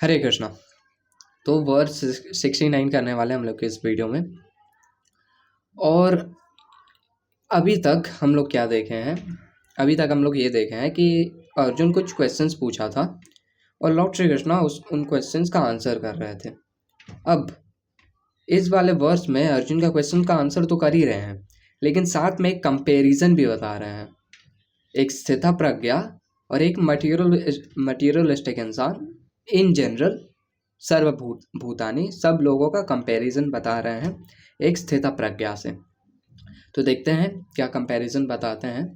हरे कृष्णा। तो वर्स 69 करने वाले हम लोग के इस वीडियो में। और अभी तक हम लोग क्या देखे हैं? अभी तक हम लोग ये देखे हैं कि अर्जुन कुछ क्वेश्चंस पूछा था और लॉर्ड श्री कृष्णा उन क्वेश्चंस का आंसर कर रहे थे। अब इस वाले वर्स में अर्जुन का क्वेश्चन का आंसर तो कर ही रहे हैं, लेकिन साथ में एक कंपेरिजन भी बता रहे हैं। एक स्थितप्रज्ञा और एक मटीरियलिस्टिक इंसान इन जनरल भूतानी सब लोगों का कंपैरिजन बता रहे हैं एक स्थितप्रज्ञा से। तो देखते हैं क्या कंपैरिजन बताते हैं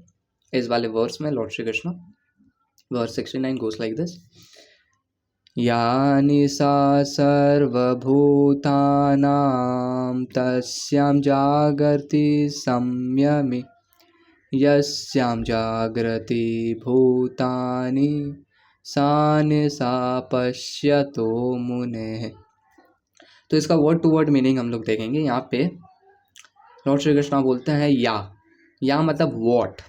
इस वाले वर्स में lord Shri Krishna. Verse 69 goes like this. यानि सा सर्वभूतानां तस्यां जागर्ति संयमि यस्यां जागृति भूतानि सा निशा पश्यतो मुनेः। तो इसका वर्ड टू वर्ड मीनिंग हम लोग देखेंगे। यहाँ पे लॉर्ड श्री कृष्णा बोलते हैं या मतलब वॉट,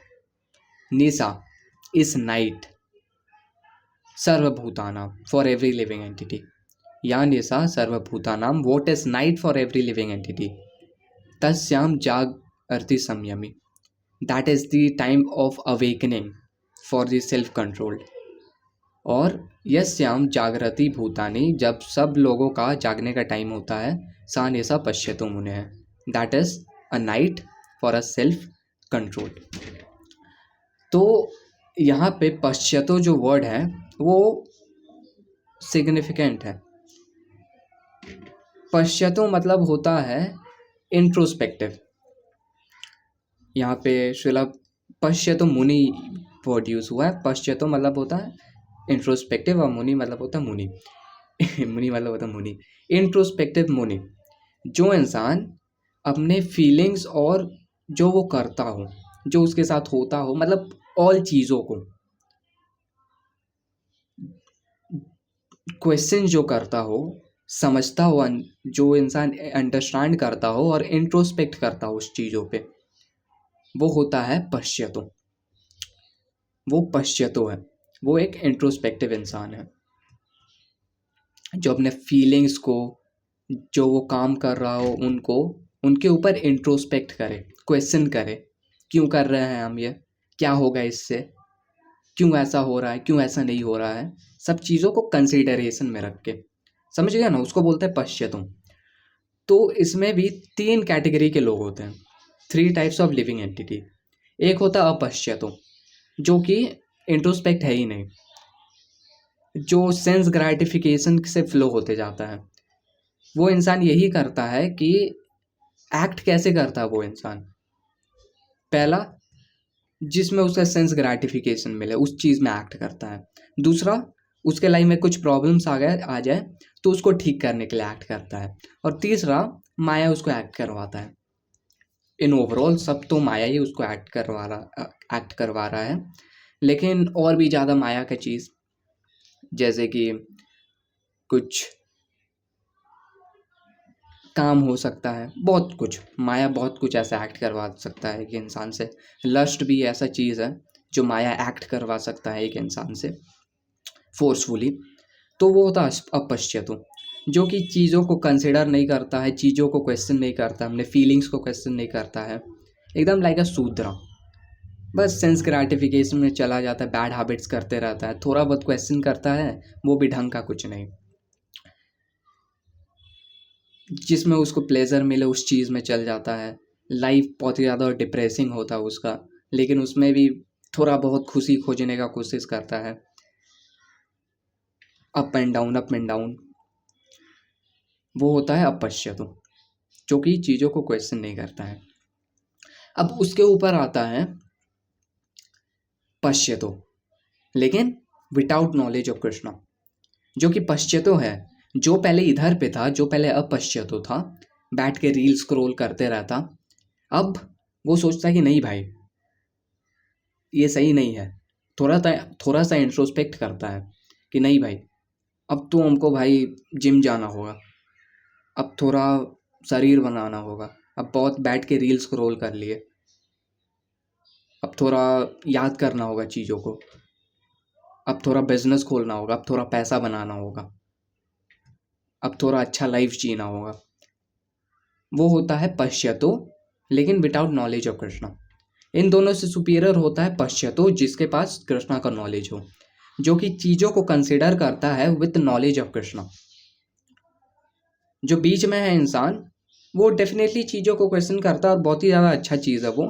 निशा इस नाइट, सर्वभूतानाम फॉर एवरी लिविंग एंटिटी। या निशा सर्वभूतानाम, what is night for every living entity. तस्याम जागर्ति संयमी, that is the time of awakening for the self controlled. और यस्याम जागृति भूतानी, जब सब लोगों का जागने का टाइम होता है, सा निशा पश्यतो मुनेः, that is a night for a self control. तो यहाँ पे पश्यतो जो वर्ड है वो सिग्निफिकेंट है। पश्यतो मतलब होता है इंट्रोस्पेक्टिव। यहाँ पे शिला पश्यतो मुनि वर्ड यूज हुआ है। पश्यतो मतलब होता है इंट्रोस्पेक्टिव और मुनि मतलब होता है मुनि। मुनि मतलब होता है मुनि, इंट्रोस्पेक्टिव मुनि। जो इंसान अपने फीलिंग्स और जो वो करता हो, जो उसके साथ होता हो, मतलब ऑल चीज़ों को क्वेश्चन जो करता हो, समझता हो, जो इंसान अंडरस्टैंड करता हो और इंट्रोस्पेक्ट करता हो उस चीज़ों पे, वो होता है पश्यतो। वो पश्यतो है, वो एक इंट्रोस्पेक्टिव इंसान है जो अपने फीलिंग्स को, जो वो काम कर रहा हो उनको, उनके ऊपर इंट्रोस्पेक्ट करे, क्वेश्चन करे, क्यों कर रहे हैं हम ये, क्या होगा इससे, क्यों ऐसा हो रहा है, क्यों ऐसा नहीं हो रहा है, सब चीज़ों को कंसिडरेशन में रख के। समझ गया ना? उसको बोलते हैं पश्यतुम। तो इसमें भी 3 कैटेगरी के लोग होते हैं, 3 टाइप्स ऑफ लिविंग एंटिटी। एक होता है अपश्यतुम, जो कि इंट्रोस्पेक्ट है ही नहीं, जो सेंस ग्रेटिफिकेशन से फ्लो होते जाता है। वो इंसान यही करता है कि एक्ट कैसे करता है वो इंसान, पहला जिसमें उसका सेंस ग्रेटिफिकेशन मिले उस चीज़ में एक्ट करता है। दूसरा, उसके लाइफ में कुछ प्रॉब्लम्स आ जाए तो उसको ठीक करने के लिए एक्ट करता है। और तीसरा, माया उसको एक्ट करवाता है। इन ओवरऑल सब तो माया ही उसको एक्ट करवा रहा है, लेकिन और भी ज़्यादा माया का चीज़, जैसे कि कुछ काम हो सकता है, बहुत कुछ माया बहुत कुछ ऐसा एक्ट करवा सकता है कि इंसान से। लस्ट भी ऐसा चीज़ है जो माया एक्ट करवा सकता है एक इंसान से फोर्सफुली। तो वो होता है अपश्यतु, जो कि चीज़ों को कंसिडर नहीं करता है, चीज़ों को क्वेश्चन नहीं करता, अपने फीलिंग्स को क्वेश्चन नहीं करता है, एकदम लाइक अ शूद्रा, बस सेंस ग्रेटिफिकेशन में चला जाता है, बैड हैबिट्स करते रहता है, थोड़ा बहुत क्वेश्चन करता है, वो भी ढंग का कुछ नहीं, जिसमें उसको प्लेजर मिले उस चीज़ में चल जाता है। लाइफ बहुत ही ज़्यादा डिप्रेसिंग होता है उसका, लेकिन उसमें भी थोड़ा बहुत खुशी खोजने का कोशिश करता है, up and down up and down. वो होता है अपश्यतु, जो कि चीज़ों को क्वेश्चन नहीं करता है। अब उसके ऊपर आता है पश्यतो, लेकिन विदाउट नॉलेज ऑफ कृष्णा, जो कि पश्यतो है, जो पहले इधर पे था, जो पहले अपश्यतो था, बैठ के रील स्क्रॉल करते रहता, अब वो सोचता है कि नहीं भाई ये सही नहीं है। थोड़ा सा इंट्रोस्पेक्ट करता है कि नहीं भाई, अब तो हमको भाई जिम जाना होगा, अब थोड़ा शरीर बनाना होगा, अब बहुत बैठ के रील स्क्रॉल कर लिए, अब थोड़ा याद करना होगा चीज़ों को, अब थोड़ा बिजनेस खोलना होगा, अब थोड़ा पैसा बनाना होगा। अब थोड़ा अच्छा लाइफ जीना होगा, वो होता है पश्यतो, लेकिन विदाउट नॉलेज ऑफ कृष्णा। इन दोनों से सुपीरियर होता है पश्यतो, जिसके पास कृष्णा का नॉलेज हो, जो कि चीज़ों को कंसिडर करता है विथ नॉलेज ऑफ कृष्णा। जो बीच में है इंसान, वो डेफिनेटली चीज़ों को क्वेश्चन करता है और बहुत ही ज़्यादा अच्छा चीज़ है वो,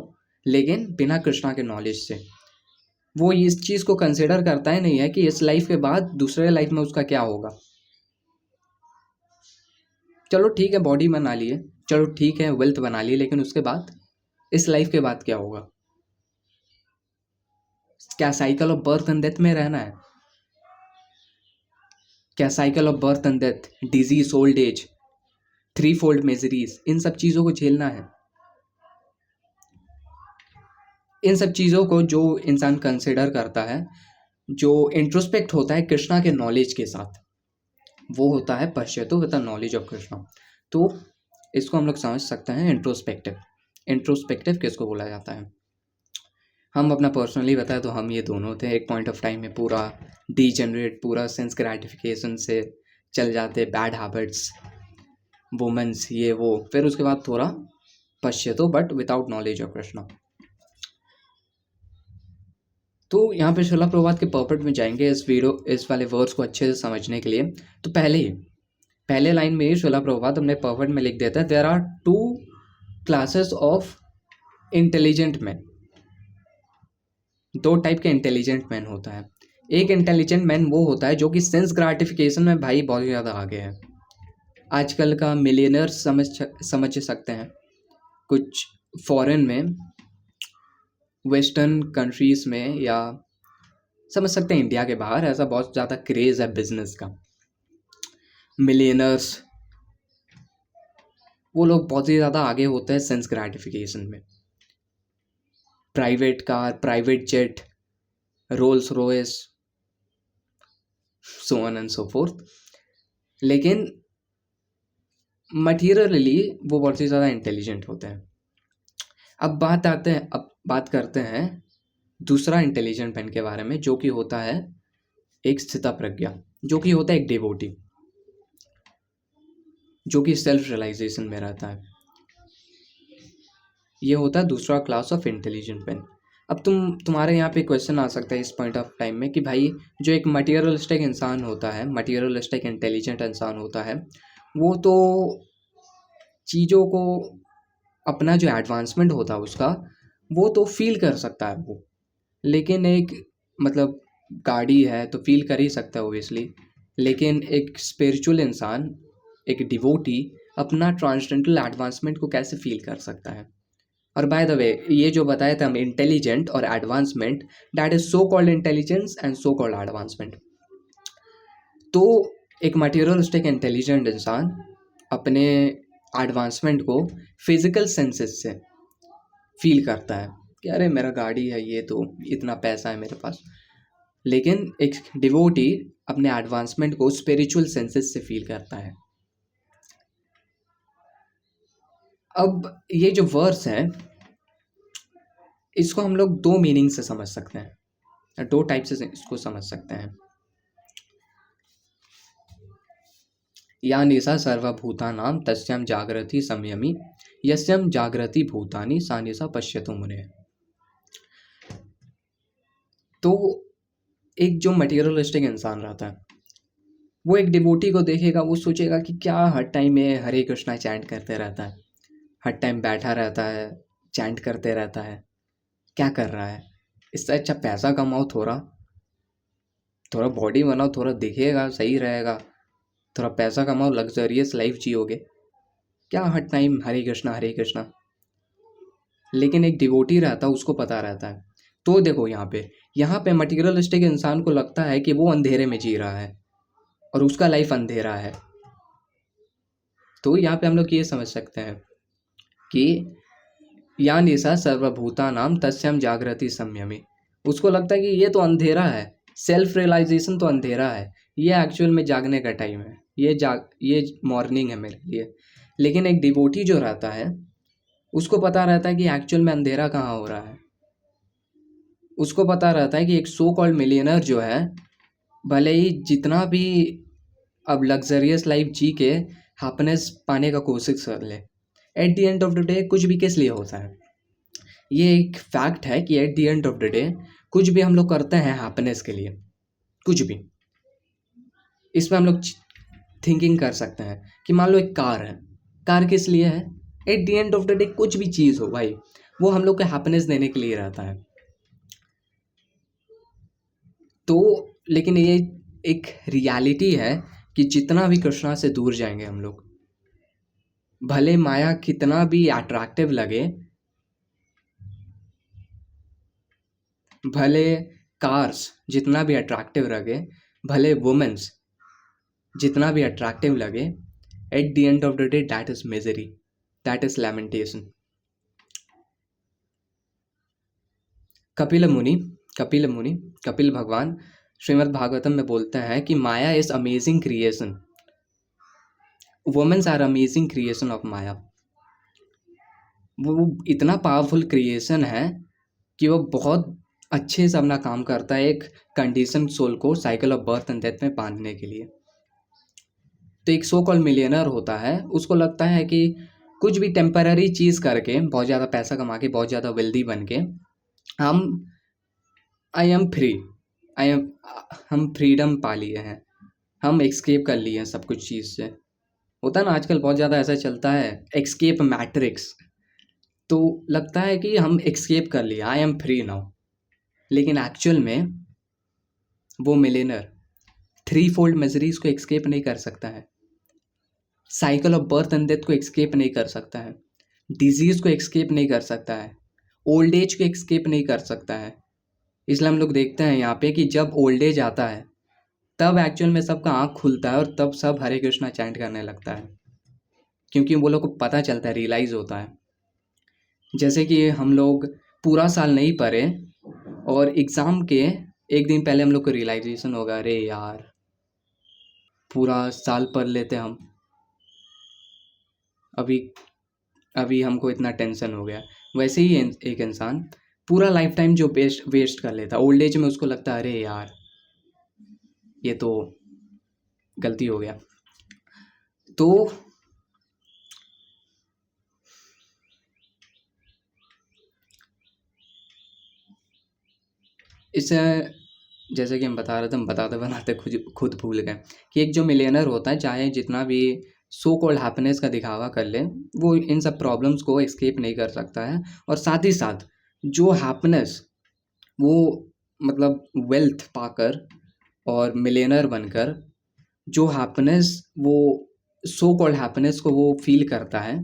लेकिन बिना कृष्णा के नॉलेज से। वो इस चीज़ को कंसिडर करता ही नहीं है कि इस लाइफ के बाद दूसरे लाइफ में उसका क्या होगा। चलो ठीक है, बॉडी बना लिए, चलो ठीक है, वेल्थ बना लिए, लेकिन उसके बाद इस लाइफ के बाद क्या होगा? क्या cycle of birth and death में रहना है? क्या cycle of birth and death, disease, old age, three fold miseries, इन सब चीज़ों को झेलना है? इन सब चीज़ों को जो इंसान कंसिडर करता है, जो इंट्रोस्पेक्ट होता है कृष्णा के नॉलेज के साथ, वो होता है पश्यतो with the knowledge of Krishna. तो इसको हम लोग समझ सकते हैं इंट्रोस्पेक्टिव। इंट्रोस्पेक्टिव किसको बोला जाता है? हम अपना पर्सनली बताएं तो हम ये दोनों थे। एक पॉइंट ऑफ टाइम में पूरा डीजेनरेट, पूरा सेंस ग्रेटिफिकेशन से चल जाते, बैड हैबिट्स, वुमेन्स, ये वो, फिर उसके बाद थोड़ा पश्यतो but without knowledge of Krishna. तो यहाँ पे श्रीला प्रभुपाद के पर्पट में जाएंगे इस वाले वर्ड्स को अच्छे से समझने के लिए। तो पहले लाइन में ही श्रीला प्रभुपाद अपने पर्पट में लिख देता है, there are two classes of intelligent man. दो टाइप के इंटेलिजेंट मैन होता है। एक इंटेलिजेंट मैन वो होता है जो कि सेंस ग्रेटिफिकेशन में भाई बहुत ज़्यादा आगे है। आजकल का मिलियनर्स समझ सकते हैं। कुछ फॉरेन में, वेस्टर्न कंट्रीज़ में, या समझ सकते हैं इंडिया के बाहर, ऐसा बहुत ज़्यादा क्रेज़ है बिजनेस का। मिलियनर्स, वो लोग बहुत ही ज़्यादा आगे होते हैं सेंस ग्रेटिफिकेशन में। Private car, private jet, Rolls Royce, so on and so fourth. लेकिन मटीरियली वो बहुत ही ज़्यादा इंटेलिजेंट होते हैं। अब बात करते हैं दूसरा इंटेलिजेंट मैन के बारे में, जो कि होता है एक स्थितप्रज्ञा, जो कि होता है एक डिवोटी, जो कि सेल्फ रियलाइजेशन में रहता है। ये होता है दूसरा क्लास ऑफ इंटेलिजेंट मैन। अब तुम्हारे यहाँ पे क्वेश्चन आ सकता है इस पॉइंट ऑफ टाइम में कि भाई, जो एक मटीरियलिस्टिक इंसान होता है, मटीरियलिस्टिक इंटेलिजेंट इंसान होता है, वो तो चीज़ों को, अपना जो एडवांसमेंट होता है उसका, वो तो फील कर सकता है वो। लेकिन एक, मतलब गाड़ी है तो फील कर ही सकता है ओबियसली, लेकिन एक स्पिरिचुअल इंसान, एक डिवोटी, अपना ट्रांसडेंटल एडवांसमेंट को कैसे फील कर सकता है? और बाय द वे, ये जो बताया था हम, इंटेलिजेंट और advancement, that is so called intelligence and so called advancement. तो एक मटीरियलिस्टिक इंटेलिजेंट इंसान अपने एडवांसमेंट को फिजिकल सेंसेस से फील करता है कि अरे मेरा गाड़ी है, ये तो इतना पैसा है मेरे पास। लेकिन एक डिवोटी अपने एडवांसमेंट को स्पिरिचुअल सेंसेस से फील करता है। अब ये जो वर्स है, इसको हम लोग दो मीनिंग से समझ सकते हैं, दो टाइप से इसको समझ सकते हैं। या निशा सर्वभूतानां तस्यां जागृति संयमी, यस्यां जागृति भूतानि सा निशा पश्यतो मुने। तो एक जो मटीरियलिस्टिक इंसान रहता है, वो एक डिवोटी को देखेगा, वो सोचेगा कि क्या हर टाइम में हरे कृष्णा चैंट करते रहता है, हर टाइम बैठा रहता है, चैंट करते रहता है, क्या कर रहा है? इससे अच्छा पैसा कमाओ, थोड़ा थोड़ा बॉडी बनाओ, थोड़ा दिखेगा, सही रहेगा, थोड़ा पैसा कमाओ, लग्जरियस लाइफ जियोगे, क्या हर टाइम हरे कृष्णा हरे कृष्णा। लेकिन एक डिवोटी रहता है, उसको पता रहता है। तो देखो यहाँ पे मटीरियलिस्टिक इंसान को लगता है कि वो अंधेरे में जी रहा है और उसका लाइफ अंधेरा है। तो यहाँ पे हम लोग ये समझ सकते हैं कि या निशा सर्वभूतानां तस्यां जागृति संयमी। उसको लगता है कि ये तो अंधेरा है, सेल्फ रियलाइजेशन तो अंधेरा है, ये एक्चुअल में जागने का टाइम है, ये मॉर्निंग है मेरे लिए। लेकिन एक डिवोटी जो रहता है, उसको पता रहता है कि एक्चुअल में अंधेरा कहाँ हो रहा है। उसको पता रहता है कि एक सो कॉल्ड मिलियनर जो है, भले ही जितना भी अब लग्जरियस लाइफ जी के हैप्पीनेस पाने का कोशिश कर ले। Eight the end of the day कुछ भी किस लिए होता है, ये एक फैक्ट है कि eight the end of the day कुछ भी हम लोग करते हैं हैप्पीनेस के लिए, कुछ भी। इसमें हम लोग थिंकिंग कर सकते हैं कि मान लो एक कार है, कार किस लिए है? Eight the end of the day कुछ भी चीज़ हो भाई, वो हम लोग को हैप्पीनेस देने के लिए रहता है। तो लेकिन ये एक रियलिटी है कि जितना भी कृष्णा से दूर जाएंगे हम लोग, भले माया कितना भी अट्रैक्टिव लगे, भले कार्स जितना भी अट्रैक्टिव लगे, भले वुमेन्स जितना भी अट्रैक्टिव लगे, at the end of the day that is misery, that is lamentation. Kapil Muni Kapil भगवान श्रीमद् भागवतम में बोलते हैं कि Maya is amazing creation, womens are amazing creation of Maya. वो इतना पावरफुल क्रिएशन है कि वो बहुत अच्छे से अपना काम करता है एक कंडीशन सोल को cycle of birth and death में बांधने के लिए। तो एक सो कॉल मिलियनर होता है, उसको लगता है कि कुछ भी टेम्पररी चीज़ करके, बहुत ज़्यादा पैसा कमा के, बहुत ज़्यादा वेल्दी बन के हम आई एम फ्री, हम फ्रीडम पा लिए हैं, हम एक्सकेप कर लिए हैं सब कुछ चीज़ से। होता है ना आजकल बहुत ज़्यादा ऐसा चलता है, एक्सकेप मैट्रिक्स। तो लगता है कि हम एक्सकेप कर लिया, आई एम फ्री नाउ। लेकिन एक्चुअल में वो मिलियनर थ्री फोल्ड मिजरीज को एक्सकेप नहीं कर सकता है, cycle of birth and death को एक्सकेप नहीं कर सकता है, डिजीज को एक्सकेप नहीं कर सकता है, ओल्ड एज को एक्सकेप नहीं कर सकता है। इसलिए हम लोग देखते हैं यहाँ पे कि जब ओल्ड एज आता है तब एक्चुअल में सबका आँख खुलता है और तब सब हरे कृष्णा चैंट करने लगता है, क्योंकि वो लोग को पता चलता है, रियलाइज़ होता है। जैसे कि हम लोग पूरा साल नहीं पढ़े और एग्ज़ाम के एक दिन पहले हम लोग को रियलाइजेशन होगा, अरे यार पूरा साल पढ़ लेते हम, अभी अभी हमको इतना टेंशन हो गया। वैसे ही एक इंसान पूरा लाइफ टाइम जो वेस्ट कर लेता, ओल्ड एज में उसको लगता है अरे यार ये तो गलती हो गया। तो इससे जैसे कि हम बता रहे थे, हम बताते बनाते खुद भूल गए कि एक जो मिलियनर होता है, चाहे जितना भी सो कॉल्ड हैप्पीनेस का दिखावा कर ले, वो इन सब प्रॉब्लम्स को एस्केप नहीं कर सकता है। और साथ ही साथ जो हैप्पीनेस वो मतलब वेल्थ पाकर और मिलियनर बनकर जो हैप्पीनेस वो सो कॉल्ड हैप्पीनेस को वो फील करता है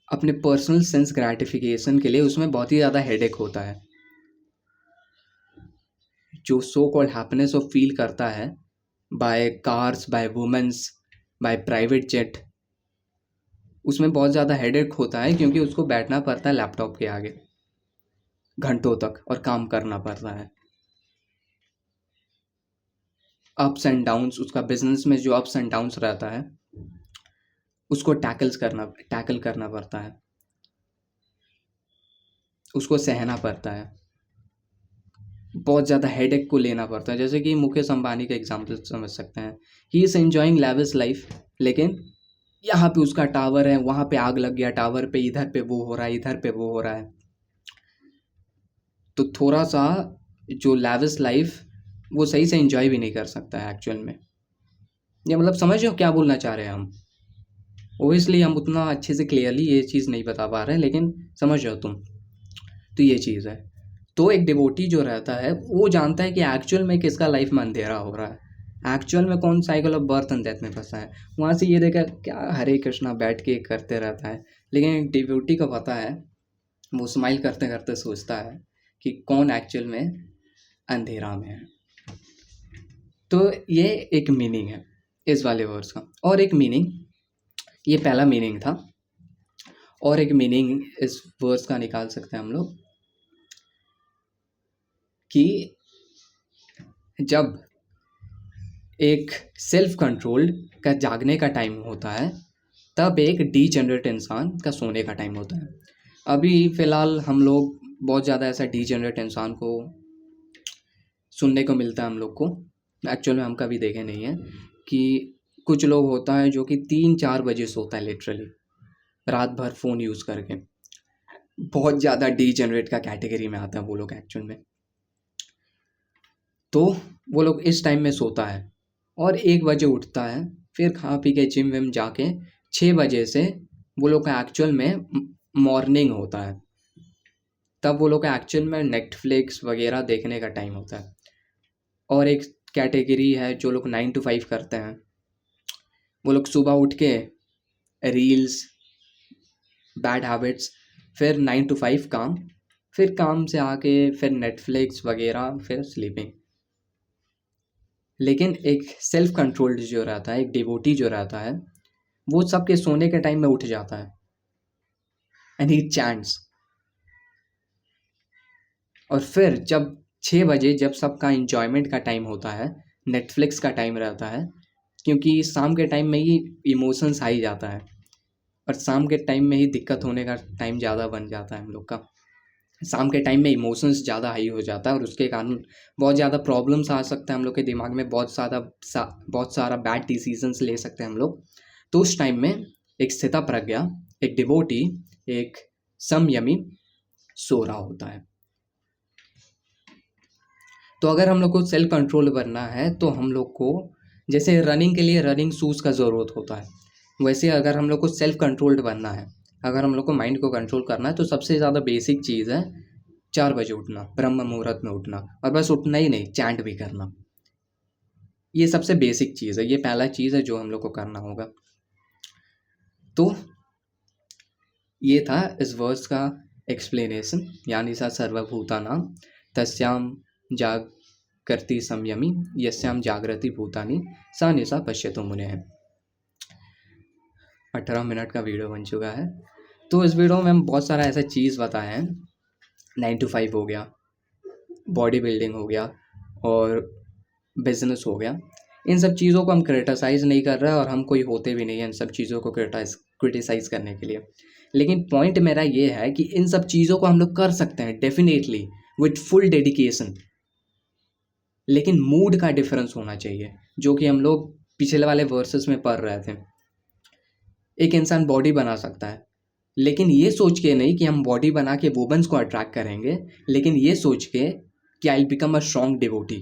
अपने पर्सनल सेंस ग्रेटिफिकेशन के लिए, उसमें बहुत ही ज़्यादा हेडेक होता है। जो सो कॉल्ड हैप्पीनेस वो फील करता है by cars, by womens, by private jet, उसमें बहुत ज़्यादा हेडेक होता है, क्योंकि उसको बैठना पड़ता है लैपटॉप के आगे घंटों तक और काम करना पड़ता है। अप्स एंड डाउन्स, उसका बिजनेस में जो अप्स एंड डाउन्स रहता है उसको टैकल करना पड़ता है, उसको सहना पड़ता है, बहुत ज़्यादा हेडेक को लेना पड़ता है। जैसे कि मुकेश अंबानी का एग्जाम्पल समझ सकते हैं, he is enjoying lavish life, लेकिन यहाँ पे उसका टावर है, वहाँ पे आग लग गया टावर पे, इधर पे वो हो रहा है, इधर पे वो हो रहा है। तो थोड़ा सा जो लैविश लाइफ वो सही से एंजॉय भी नहीं कर सकता है एक्चुअल में। ये मतलब समझ हो क्या बोलना चाह रहे हैं हम? ओबियसली हम उतना अच्छे से क्लियरली ये चीज़ नहीं बता पा रहे हैं, लेकिन समझ रहे हो तुम। तो ये चीज़ है। तो एक डिवोटी जो रहता है वो जानता है कि एक्चुअल में किसका लाइफ में अंधेरा हो रहा है, एक्चुअल में कौन cycle of birth and death में फंसा है। वहाँ से ये देखा क्या हरे कृष्णा बैठ के करते रहता है, लेकिन एक डिवोटी को पता है, वो स्माइल करते करते सोचता है कि कौन एक्चुअल में अंधेरा में है। तो ये एक मीनिंग है इस वाले वर्ड्स का। और एक मीनिंग, ये पहला मीनिंग था, और एक मीनिंग इस वर्ड्स का निकाल सकते हैं हम लोग कि जब एक सेल्फ कंट्रोल्ड का जागने का टाइम होता है, तब एक डीजेनरेट इंसान का सोने का टाइम होता है। अभी फ़िलहाल हम लोग बहुत ज़्यादा ऐसा डीजेनरेट इंसान को सुनने को मिलता है हम लोग को, एक्चुअल में हम कभी देखे नहीं हैं कि कुछ लोग होता है जो कि 3-4 बजे सोता है लिटरली, रात भर फ़ोन यूज़ करके। बहुत ज़्यादा डीजेनरेट का कैटेगरी में आता है वो लोग एक्चुअल में। तो वो लोग इस टाइम में सोता है और 1 बजे उठता है, फिर खा पी के जिम विम जाके 6 बजे से वो लोग का एक्चुअल में मॉर्निंग होता है। तब वो लोग का एक्चुअल में नेटफ्लिक्स वगैरह देखने का टाइम होता है। और एक कैटेगरी है जो लोग 9 to 5 करते हैं। वो लोग सुबह उठ के रील्स, बैड हैबिट्स, फिर 9 to 5 काम, फिर काम से आके फिर नेटफ्लिक्स वगैरह, फिर स्लीपिंग। लेकिन एक सेल्फ कंट्रोल्ड जो रहता है, एक डिवोटी जो रहता है, वो सबके सोने के टाइम में उठ जाता है एंड ही चैंट्स। और फिर जब 6 बजे जब सबका इंजॉयमेंट का टाइम होता है, नेटफ्लिक्स का टाइम रहता है, क्योंकि शाम के टाइम में ही इमोशंस आ ही जाता है और शाम के टाइम में ही दिक्कत होने का टाइम ज़्यादा बन जाता है हम लोग का। शाम के टाइम में इमोशंस ज़्यादा हाई हो जाता है और उसके कारण बहुत ज़्यादा प्रॉब्लम्स आ सकता है हम लोग के दिमाग में, बहुत सारा बैड डिसीजंस ले सकते हैं हम लोग। तो उस टाइम में एक स्थितप्रज्ञा, एक डिवोटी, एक संयमी सो रहा होता है। तो अगर हम लोग को सेल्फ कंट्रोल बनना है तो हम लोग को, जैसे रनिंग के लिए रनिंग शूज़ का ज़रूरत होता है, वैसे अगर हम लोग को सेल्फ कंट्रोल्ड बनना है, अगर हम लोग को माइंड को कंट्रोल करना है, तो सबसे ज़्यादा बेसिक चीज़ है 4 बजे उठना, ब्रह्म मुहूर्त में उठना, और बस उठना ही नहीं, चैंट भी करना। ये सबसे बेसिक चीज़ है, ये पहला चीज़ है जो हम लोग को करना होगा। तो ये था इस वर्स का एक्सप्लेनेशन, यानी सा सर्वभूतानां तस्याम जागर्ति संयमी यस्याम जागृति भूतानि सा निशा पश्यतो मुनेः। 18 मिनट का वीडियो बन चुका है। तो इस वीडियो में हम बहुत सारा ऐसा चीज़ बताए हैं, 9 to 5 हो गया, बॉडी बिल्डिंग हो गया और बिजनेस हो गया। इन सब चीज़ों को हम क्रिटिसाइज़ नहीं कर रहे हैं और हम कोई होते भी नहीं हैं इन सब चीज़ों को क्रिटिसाइज़ करने के लिए। लेकिन पॉइंट मेरा ये है कि इन सब चीज़ों को हम लोग कर सकते हैं डेफिनेटली विथ फुल डेडिकेशन, लेकिन मूड का डिफरेंस होना चाहिए, जो कि हम लोग पिछले वाले वर्सेस में पढ़ रहे थे। एक इंसान बॉडी बना सकता है, लेकिन ये सोच के नहीं कि हम बॉडी बना के वुमेन्स को अट्रैक्ट करेंगे, लेकिन ये सोच के कि I become a strong devotee,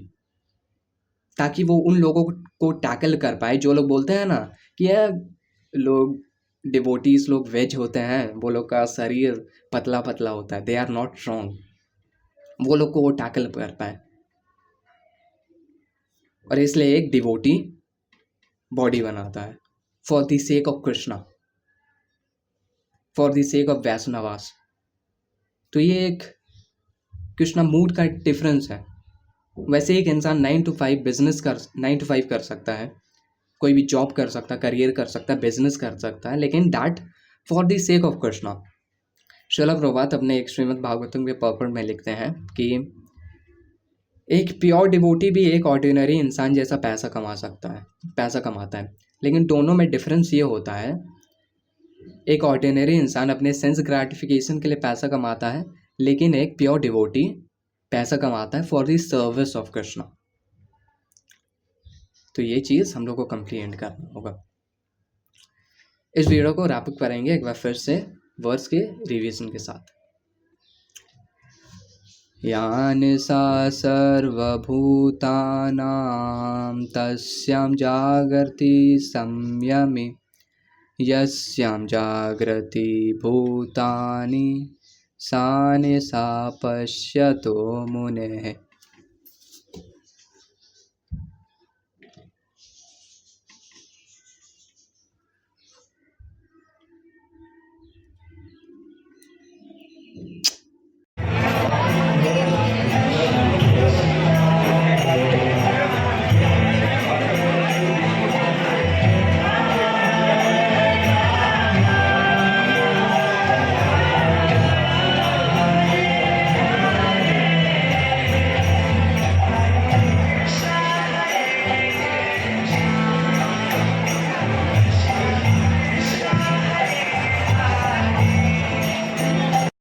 ताकि वो उन लोगों को टैकल कर पाए जो लोग बोलते हैं ना कि यार लोग डिवोटीज लोग वेज होते हैं, वो लोग का शरीर पतला पतला होता है, दे आर नॉट स्ट्रॉन्ग, वो लोग को वो टैकल कर पाए। और इसलिए एक डिवोटी बॉडी बनाता है for the sake of Krishna, for the sake of Vaishnavas. तो ये एक कृष्णा मूड का डिफरेंस है। वैसे एक इंसान 9 to 5 9 to 5 कर सकता है, कोई भी जॉब कर सकता है, करियर कर सकता है, बिजनेस कर सकता है, लेकिन that for the sake of Krishna. Srila Prabhupada अपने एक श्रीमद् भागवतम के पर्पट में लिखते हैं कि एक प्योर डिवोटी भी एक ऑर्डिनरी इंसान जैसा पैसा कमाता है, लेकिन दोनों में डिफरेंस ये होता है, एक ऑर्डिनरी इंसान अपने सेंस ग्रेटिफिकेशन के लिए पैसा कमाता है, लेकिन एक प्योर डिवोटी पैसा कमाता है for the service of Krishna. तो ये चीज़ हम लोग को कंप्लीट करना होगा। इस वीडियो को रैप अप करेंगे एक बार फिर से वर्स के रिवीजन के साथ। यानि सा सर्वभूतानां तस्यां जागर्ति संयमी यस्यां जागृति भूतानि सा निशा पश्यतो मुनेः।